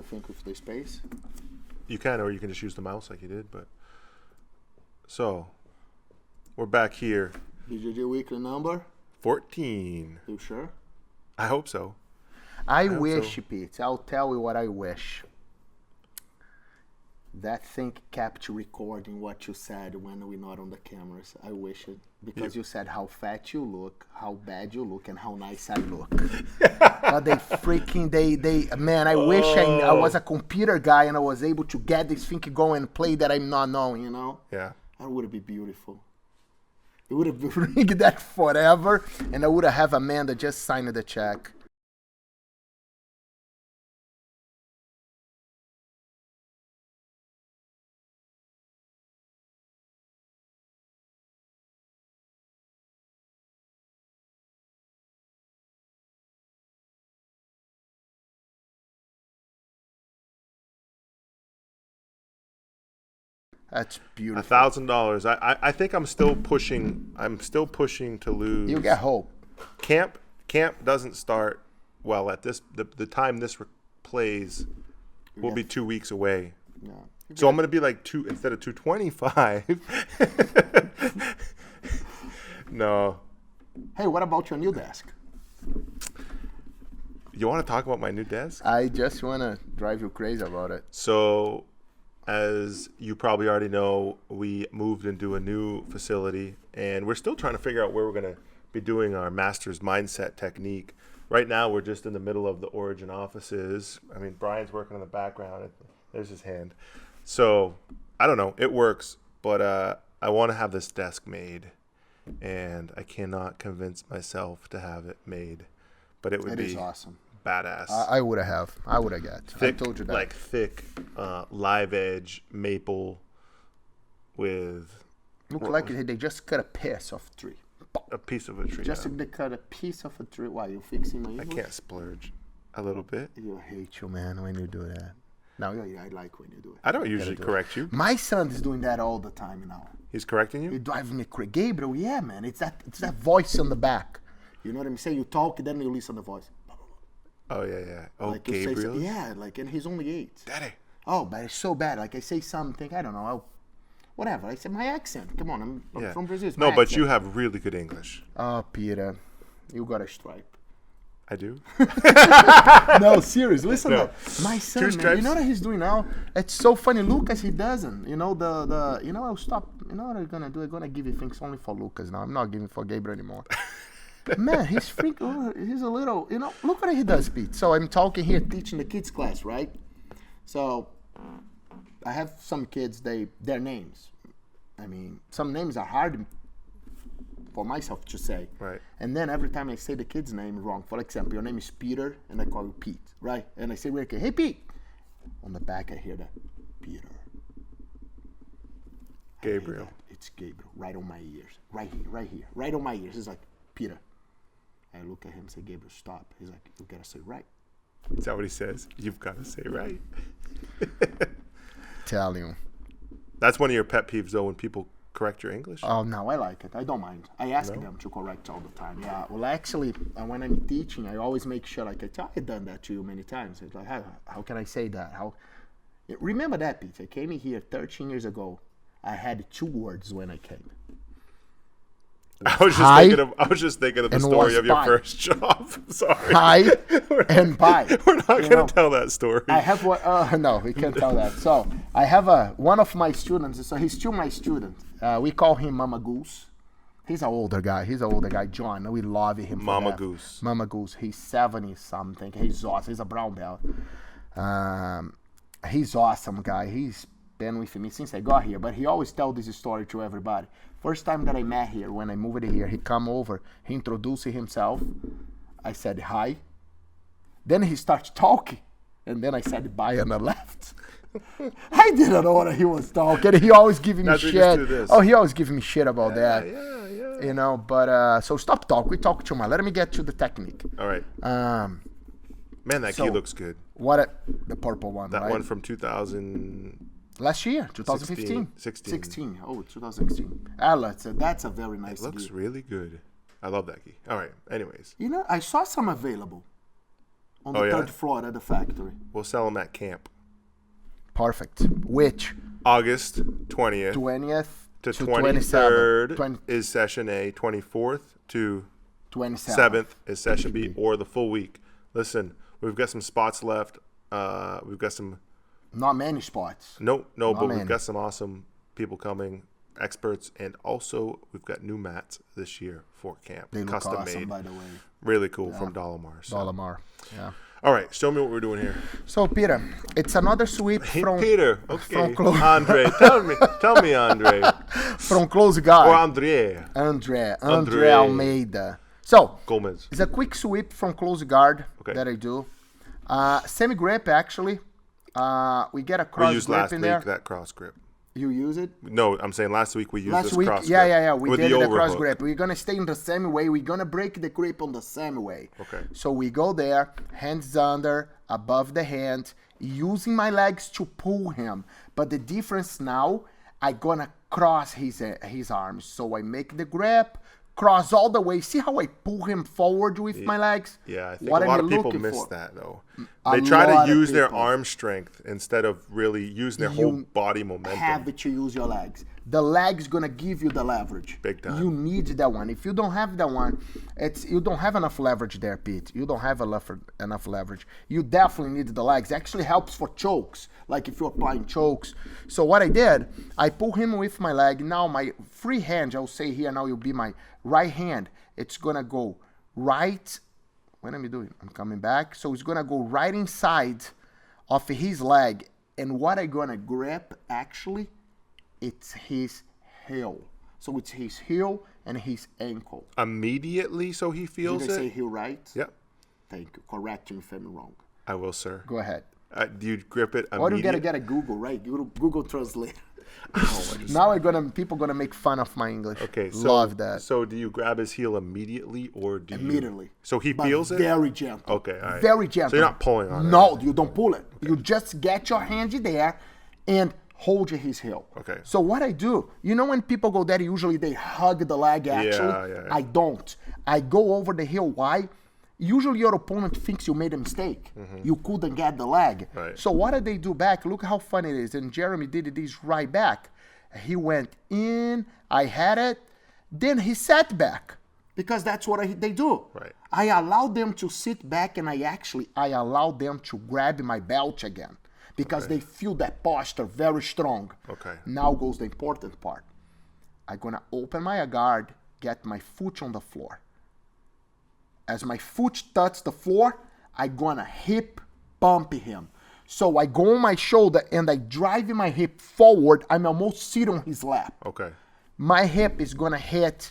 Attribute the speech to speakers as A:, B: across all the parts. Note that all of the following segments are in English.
A: think, with the space?
B: You can, or you can just use the mouse like you did. But so we're back here.
A: BJJ weekly number?
B: 14.
A: You sure?
B: I hope so.
A: I wish, so. Pete. I'll tell you what I wish. That thing kept recording what you said when we're not on the cameras. I wish it. Because you said how fat you look, how bad you look, and how nice I look. But man, I wish I was a computer guy and I was able to get this thing going and play that I'm not knowing, you know?
B: Yeah.
A: That would be beautiful. It would have rigged that forever, and I would have Amanda just sign the check. That's beautiful.
B: $1,000. I think I'm still pushing. I'm still pushing to lose.
A: You get hope.
B: Camp doesn't start well at this. The time this plays will be 2 weeks away.
A: Yeah.
B: So I'm gonna be like instead of 225. No.
A: Hey, what about your new desk?
B: You want to talk about my new desk?
A: I just want to drive you crazy about it.
B: So, as you probably already know, we moved into a new facility, and we're still trying to figure out where we're going to be doing our master's mindset technique. Right now, we're just in the middle of the Origin offices. I mean, Brian's working in the background. There's his hand. So, I don't know. It works, but I want to have this desk made, and I cannot convince myself to have it made. But it would be
A: awesome.
B: Badass.
A: I would have got.
B: Thick,
A: I told you that.
B: Like thick, live edge maple with.
A: Look like they just cut a piece of a tree.
B: A piece of a tree.
A: Just they cut a piece of a tree. Why, you fixing my English?
B: I can't splurge a little bit.
A: You hate you, man, when you do that. No, I like when you do it.
B: I don't usually correct you.
A: My son is doing that all the time now.
B: He's correcting you?
A: He drives me crazy. Gabriel, yeah, man. It's that voice in the back. You know what I'm saying? You talk, then you listen to the voice.
B: Oh, yeah. Oh,
A: like
B: Gabriel?
A: Yeah, and he's only 8.
B: Daddy.
A: Oh, but it's so bad. Like, I say something, I don't know. Whatever. I say my accent. Come on, I'm from Brazil.
B: No, but you have really good English.
A: Oh, Peter. You got a stripe.
B: I do?
A: No, serious. Listen,
B: no.
A: My son, man, you know what he's doing now? It's so funny. Lucas, he doesn't. You know, I'll stop. You know what I'm going to do? I'm going to give you things only for Lucas now. I'm not giving for Gabriel anymore. Man, he's he's a little, look what he does, Pete. So I'm talking here, teaching the kids class, right? So I have some kids, their names. I mean, some names are hard for myself to say.
B: Right.
A: And then every time I say the kid's name wrong, for example, your name is Peter, and I call you Pete, right? And I say, hey, Pete. On the back, I hear that, Peter.
B: Gabriel.
A: It's Gabriel, right on my ears. Right here. Right on my ears. It's like, Peter. I look at him and say, Gabriel, stop. He's like, you gotta say right.
B: Is that what he says? You've got to say right.
A: Tell you.
B: That's one of your pet peeves, though, when people correct your English?
A: Oh, no, I like it. I don't mind. I ask them to correct all the time. Yeah. Well, actually, when I'm teaching, I always make sure, like, I've done that to you many times. It's like, how can I say that? Remember that, Pete? I came in here 13 years ago. I had 2 words when I came.
B: I was just thinking of the story of your first job. Sorry.
A: Hi and bye.
B: We're not going to tell that story.
A: I have one. No, we can't tell that. So I have one of my students. So he's still my student. We call him Mama Goose. He's an older guy. John. We love him.
B: Mama Goose.
A: Mama Goose. He's 70 something. He's awesome. He's a brown belt. He's awesome guy. He's been with me since I got here, but he always tells this story to everybody. First time that I met here, when I moved here, he come over, he introduced himself. I said hi. Then he starts talking, and then I said bye and I left. I didn't know what he was talking. He always giving me shit. Oh, he always giving me shit about that.
B: Yeah.
A: But so stop talk. We talk too much. Let me get to the technique.
B: All right. Man, that key looks good.
A: The purple one,
B: That
A: right?
B: one from 2000...
A: Last year, 2015.
B: 16.
A: Oh, 2016. That's a very nice
B: gi. It looks
A: gi.
B: really good. I love that gi. All right. Anyways.
A: I saw some available on the third floor at the factory.
B: We'll sell them at camp.
A: Perfect. Which?
B: August 20th.
A: 20th
B: to
A: 23rd
B: 23rd is session A. 24th to
A: 27th
B: is session B, or the full week. Listen, we've got some spots left. We've got some.
A: Not many spots.
B: No, but we've got some awesome people coming, experts, and also we've got new mats this year for camp.
A: They look
B: custom
A: awesome,
B: made.
A: by the way.
B: Really cool from Dolomar. So.
A: Dolomar, yeah.
B: All right, show me what we're doing here.
A: So, Peter, it's another sweep from...
B: Peter, okay. Andre, tell me, Andre.
A: From close guard.
B: Or Andre
A: Almeida. So,
B: Gomez.
A: It's a quick sweep from close guard that I do. Semi-grip, actually. We get a cross grip in there.
B: We used last week that cross grip.
A: You use it?
B: No, I'm saying last week we used this cross grip.
A: Yeah. We did the cross grip. We're going to stay in the same way. We're going to break the grip on the same way.
B: Okay.
A: So we go there, hands under, above the hand, using my legs to pull him. But the difference now, I'm going to cross his arms. So I make the grip, cross all the way. See how I pull him forward with my legs?
B: Yeah, I think a lot of people miss that, though. They try to use their arm strength instead of really using their whole body momentum.
A: You have to use your legs. The leg's going to give you the leverage.
B: Big time.
A: You need that one. If you don't have that one, you don't have enough leverage there, Pete. You don't have enough leverage. You definitely need the legs. It actually helps for chokes, like if you're applying chokes. So what I did, I pull him with my leg. Now my free hand, I'll say here now, will be my right hand. It's going to go right. What am I doing? I'm coming back. So it's going to go right inside of his leg. And what I'm going to grip, actually, it's his heel. So it's his heel and his ankle.
B: Immediately, so he feels it?
A: Did I say heel right?
B: Yep.
A: Thank you. Correct me if I'm wrong.
B: I will, sir.
A: Go ahead.
B: Do you grip it immediately?
A: Or you got to get a Google, right? Google Translate. Now people gonna make fun of my English.
B: Okay, so,
A: love that.
B: So do you grab his heel immediately, or do
A: immediately?
B: So he feels it.
A: Very gentle.
B: Okay, all right.
A: Very gentle.
B: So you're not pulling on it.
A: No, you don't pull it. Okay. You just get your hand there and hold his heel.
B: Okay.
A: So what I do, when people go there, usually they hug the leg. Actually,
B: yeah.
A: I don't. I go over the heel. Why? Usually your opponent thinks you made a mistake. Mm-hmm. You couldn't get the leg.
B: Right.
A: So what did they do back? Look how funny it is. And Jeremy did this right back. He went in, I had it, then he sat back. Because that's what they do.
B: Right.
A: I allowed them to sit back, and I allowed them to grab my belt again. Because they feel that posture very strong.
B: Okay.
A: Now goes the important part. I'm going to open my guard, get my foot on the floor. As my foot touches the floor, I'm going to hip bump him. So I go on my shoulder and I drive my hip forward. I'm almost sitting on his lap.
B: Okay.
A: My hip is going to hit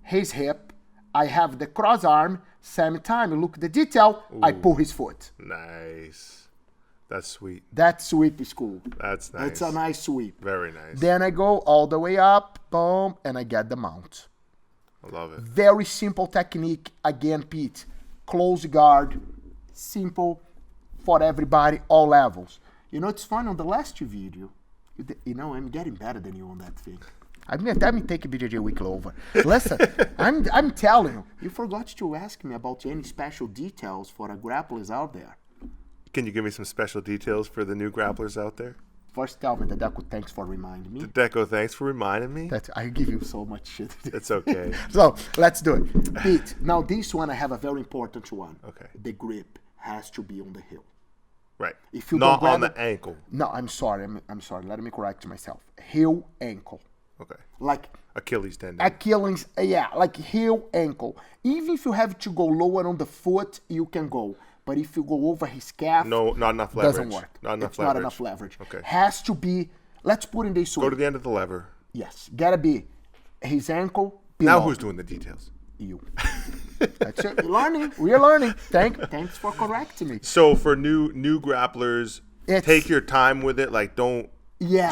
A: his hip. I have the cross arm. Same time, look at the detail. Ooh. I pull his foot.
B: Nice. That's sweet.
A: That sweep is cool.
B: That's nice.
A: It's a nice sweep.
B: Very nice.
A: Then I go all the way up, boom, and I get the mount.
B: I love it.
A: Very simple technique. Again, Pete, close guard, simple for everybody, all levels. It's fun on the last video. I'm getting better than you on that thing. I'm taking BJJ weekly over. Listen, I'm telling you, you forgot to ask me about any special details for the grapplers out there.
B: Can you give me some special details for the new grapplers out there?
A: First, tell me, Deco, thanks for reminding me.
B: Deco, thanks for reminding me.
A: I give you so much shit.
B: It's okay.
A: So, let's do it. Pete, now this one I have a very important one.
B: Okay.
A: The grip has to be on the heel.
B: Right.
A: If you
B: not on the ankle.
A: No, I'm sorry. I'm sorry. Let me correct myself. Heel, ankle.
B: Okay.
A: Like
B: Achilles tendon.
A: Achilles, like heel, ankle. Even if you have to go lower on the foot, you can go. But if you go over his calf,
B: no, not enough leverage.
A: Doesn't work.
B: Not enough leverage.
A: Okay. Has to be. Let's put in this way.
B: Go to the end of the lever.
A: Yes. Gotta be his ankle. Below.
B: Now who's doing the details?
A: You. That's it. We're learning. Thanks for correcting me.
B: So for new grapplers, take your time with it. Like don't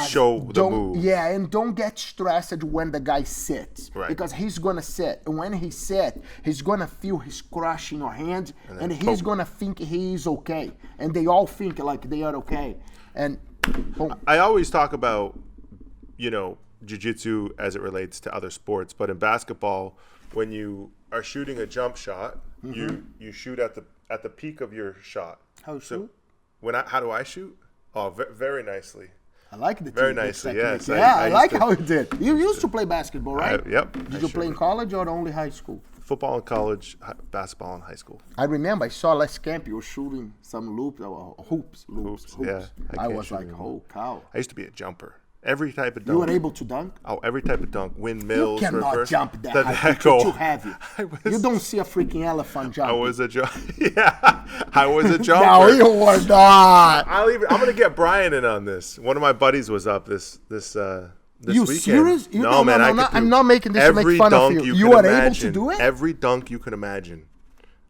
B: show the move.
A: Yeah, and don't get stressed when the guy sits.
B: Right.
A: Because he's gonna sit. And when he sits, he's gonna feel he's crushing your hand, and he's gonna think he is okay. And they all think like they are okay. And boom.
B: I always talk about, jiu-jitsu as it relates to other sports, but in basketball, when you are shooting a jump shot, you shoot at at the peak of your shot.
A: How shoot?
B: How do I shoot? Oh, very nicely.
A: I like the
B: very
A: teamwork
B: nicely.
A: technique.
B: Yes,
A: Yeah, I like how you did. You used to play basketball, right?
B: Yep.
A: Did you play in college or only high school?
B: Football in college, basketball in high school.
A: I remember I saw last camp you were shooting some hoops.
B: Yeah,
A: I was like, oh cow.
B: I used to be a jumper. Every type of dunk.
A: You were able to dunk?
B: Oh, every type of dunk. Windmills,
A: You cannot
B: reverse.
A: jump that high. You're too heavy. You don't see a freaking elephant jumping.
B: I was a jumper. Yeah, I was a jumper.
A: No, you were not.
B: I'm going to get Brian in on this. One of my buddies was up this
A: You
B: weekend.
A: serious?
B: No, man.
A: I'm not making this to make fun of you. You were able to do it?
B: Every dunk you can imagine.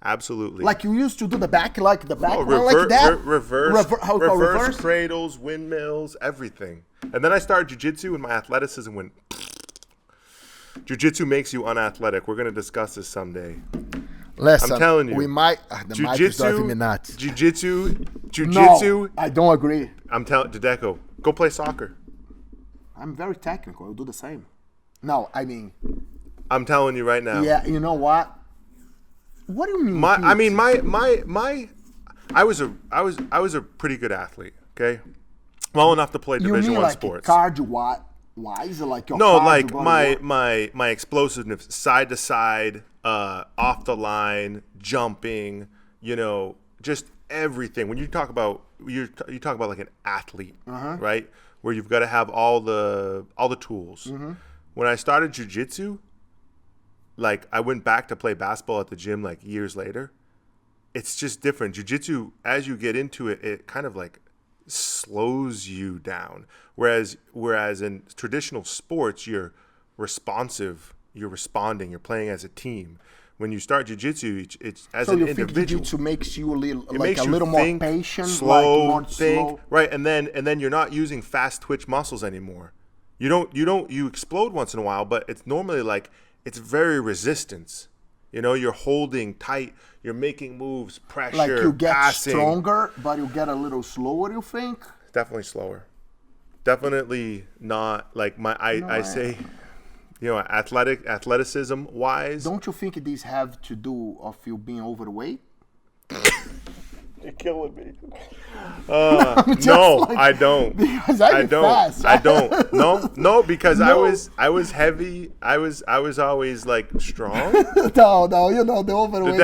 B: Absolutely.
A: Like you used to do the back, like the back,
B: reverse,
A: like that?
B: reverse cradles, windmills, everything. And then I started jiu-jitsu and my athleticism went. Jiu-jitsu makes you unathletic. We're going to discuss this someday.
A: Listen,
B: I'm telling you.
A: We might. The mic is driving me nuts.
B: Jiu-jitsu.
A: No, I don't agree.
B: I'm telling Dedeco, go play soccer.
A: I'm very technical. I'll do the same. No, I mean.
B: I'm telling you right now.
A: Yeah, you know what? What do you mean?
B: I was a pretty good athlete. Okay, well enough to play Division I sports.
A: Cardio-wise, like your
B: no,
A: cardio
B: like my explosiveness, side to side, off the line, jumping. You know, just everything. When you talk about you talk about like an athlete, right? Where you've got to have all the tools. Mm-hmm. When I started jiu-jitsu, like I went back to play basketball at the gym like years later. It's just different. Jiu-jitsu, as you get into it, it kind of like slows you down. Whereas in traditional sports, you're responsive, you're responding, you're playing as a team. When you start jiu-jitsu, it's as an individual. So you think jiu-jitsu
A: makes you a little more patient,
B: slow, slow, right? And then you're not using fast twitch muscles anymore. You explode once in a while, but it's normally like it's very resistance. You know, you're holding tight, you're making moves, pressure,
A: like you get
B: passing.
A: Stronger, but you get a little slower, you think?
B: Definitely slower. Definitely not like I say, you know, athleticism wise.
A: Don't you think these have to do of you being overweight?
B: You're killing me. No, like, I don't.
A: Because I don't. Fast.
B: I don't. No, because no. I was heavy. I was always like strong.
A: No, you know the overweight.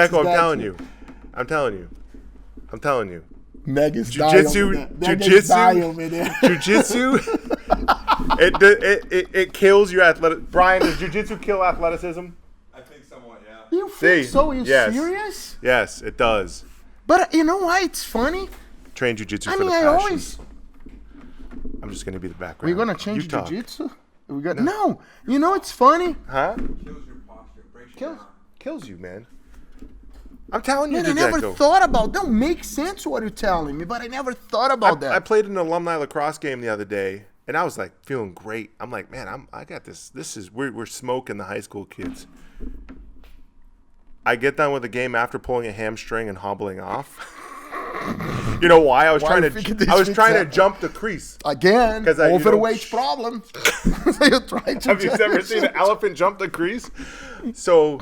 B: I'm telling you.
A: Meg is
B: jiu-jitsu. It kills your athletic. Brian, does jiu-jitsu kill athleticism?
C: I think somewhat, yeah.
A: You think so? You serious?
B: Yes, it does.
A: But you know why it's funny?
B: Train jiu-jitsu for the passion. I'm just going to be the background.
A: We're going to change jiu-jitsu? No. You know it's funny?
B: Huh?
C: Kills your posture.
B: Kills you, man. I'm telling you,
A: man, I never thought about. Don't make sense what you're telling me, but I never thought about that.
B: I played an alumni lacrosse game the other day, and I was like feeling great. I'm like, man, I got this. We're smoking the high school kids. I get done with the game after pulling a hamstring and hobbling off. You know why? I was trying to jump the crease
A: again. Because overweight problem.
B: Have you ever seen an elephant jump the crease? So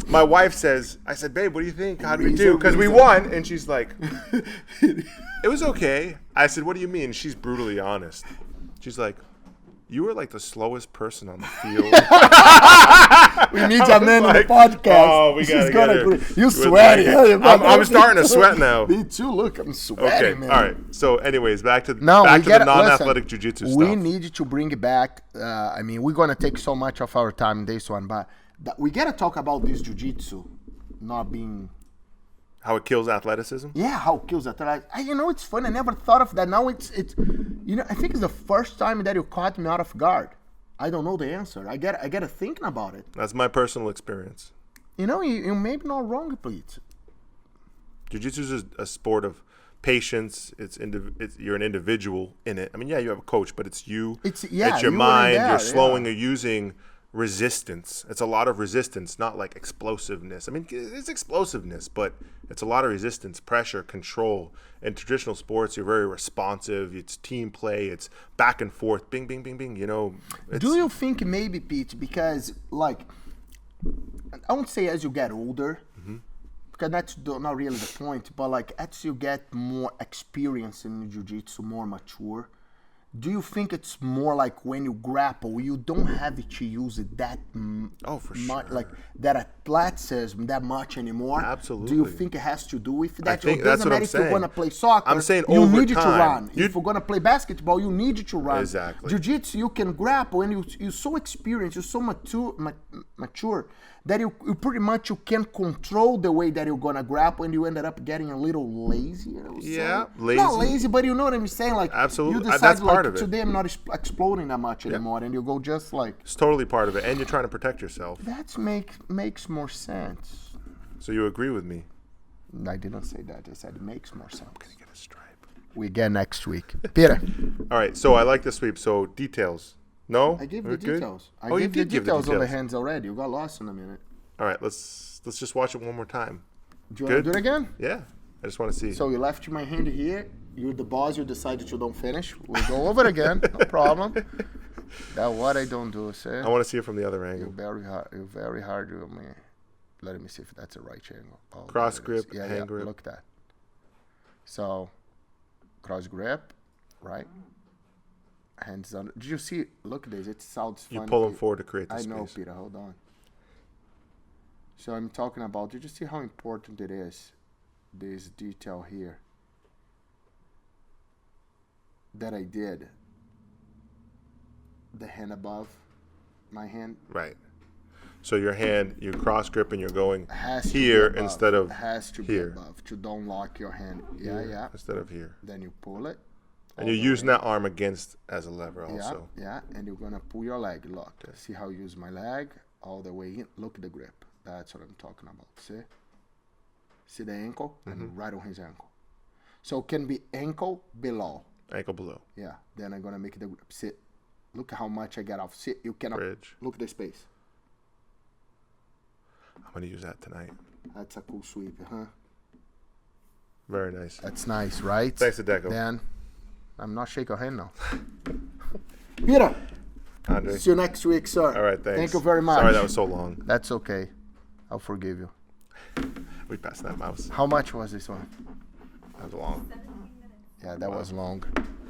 B: my wife says, I said, babe, what do you think? How did we do? Because we won, and she's like, it was okay. I said, what do you mean? She's brutally honest. She's like, you were like the slowest person on the field.
A: We need a man on the podcast.
B: Oh, we got to get her.
A: You sweaty.
B: I'm starting to sweat now.
A: Me too. Look, I'm sweaty,
B: okay,
A: man.
B: All right. So anyways, back to the non-athletic jiu-jitsu stuff.
A: We need to bring it back. I mean, we're going to take so much of our time in this one, but we got to talk about this jiu-jitsu not being...
B: How it kills athleticism?
A: Yeah, how it kills athleticism. You know, it's fun. I never thought of that. Now it's you know, I think it's the first time that you caught me out of guard. I don't know the answer. I get to thinking about it.
B: That's my personal experience.
A: You know, you may be not wrong, Pete.
B: Jiu-jitsu is a sport of patience. You're an individual in it. I mean, yeah, you have a coach, but it's you. It's your mind. You're slowing or using resistance. It's a lot of resistance, not like explosiveness. I mean, it's explosiveness, but it's a lot of resistance, pressure, control. In traditional sports, you're very responsive. It's team play. It's back and forth. Bing, bing, bing, bing. You know.
A: Do you think maybe, Pete, because like I won't say as you get older, because that's not really the point, but like as you get more experience in jiu-jitsu, more mature, do you think it's more like when you grapple, you don't have to use it that
B: for
A: much,
B: sure.
A: like that athleticism that much anymore?
B: Absolutely.
A: Do you think it has to do with that?
B: think
A: It
B: that's
A: doesn't
B: what I'm
A: matter if you're
B: saying.
A: going to play soccer.
B: I'm saying
A: you
B: over
A: need to
B: time,
A: run. If you're going to play basketball, you need to run.
B: Exactly.
A: Jiu-jitsu, you can grapple, and you're so experienced, you're so mature that you pretty much you can control the way that you're gonna grapple, and you ended up getting a little lazy.
B: Yeah,
A: Not
B: lazy.
A: lazy, but you know what I'm saying. Like
B: Absolutely.
A: you decide
B: That's
A: like
B: part of it.
A: today I'm not exploding that much anymore, and you go just like
B: It's totally part of it, and you're trying to protect yourself.
A: that makes more sense.
B: So you agree with me?
A: I didn't say that. I said it makes more sense.
B: Get a stripe.
A: We get next week, Peter.
B: All right. So I like the sweep. So details. No,
A: I gave
B: We're
A: the
B: good?
A: details. I
B: Oh, you
A: gave the
B: did give the
A: details on the
B: details.
A: hands already. You got lost in a minute.
B: All right. Let's just watch it one more time.
A: Do you want to do it again?
B: Yeah. I just want to see.
A: So you left my hand here. You're the boss. You decided you don't finish. We'll go over it again. No problem. That's what I don't do, sir.
B: I want to see it from the other
A: You're
B: angle.
A: very hard with me. Let me see if that's the right angle. Oh,
B: Cross
A: there it is.
B: grip, hand grip.
A: Look at that. So, cross grip, right? Hands on. Did you see? Look at this. It sounds
B: You
A: funny.
B: pull them forward to create the
A: I
B: space.
A: know, Peter. Hold on. So I'm talking about. Did you see how important it is? This detail here that I did. The hand above my hand
B: Right. So your hand, you cross grip, and you're going
A: has to
B: here
A: be above.
B: instead of
A: has to
B: here.
A: be above to don't lock your hand. Yeah, yeah.
B: instead of here.
A: Then you pull it.
B: And you're using that arm against as a lever also.
A: Yeah, and you're gonna pull your leg. Look, see how I use my leg all the way in. Look at the grip. That's what I'm talking about. See the ankle and right on his ankle. So it can be ankle below.
B: Ankle below.
A: Yeah. Then I'm gonna make the grip. Sit. Look how much I get off. Sit. You cannot.
B: Bridge.
A: Look at the space.
B: I'm going to use that tonight.
A: That's a cool sweep, huh?
B: Very nice.
A: That's nice, right?
B: Thanks, Hideko.
A: Then I'm not shaking your hand now. Peter.
B: Andre.
A: See you next week, sir.
B: All right, thanks.
A: Thank you very much.
B: Sorry that was so long.
A: That's okay. I'll forgive you.
B: We passed that mouse.
A: How much was this one?
B: That was long.
A: Yeah, that was long.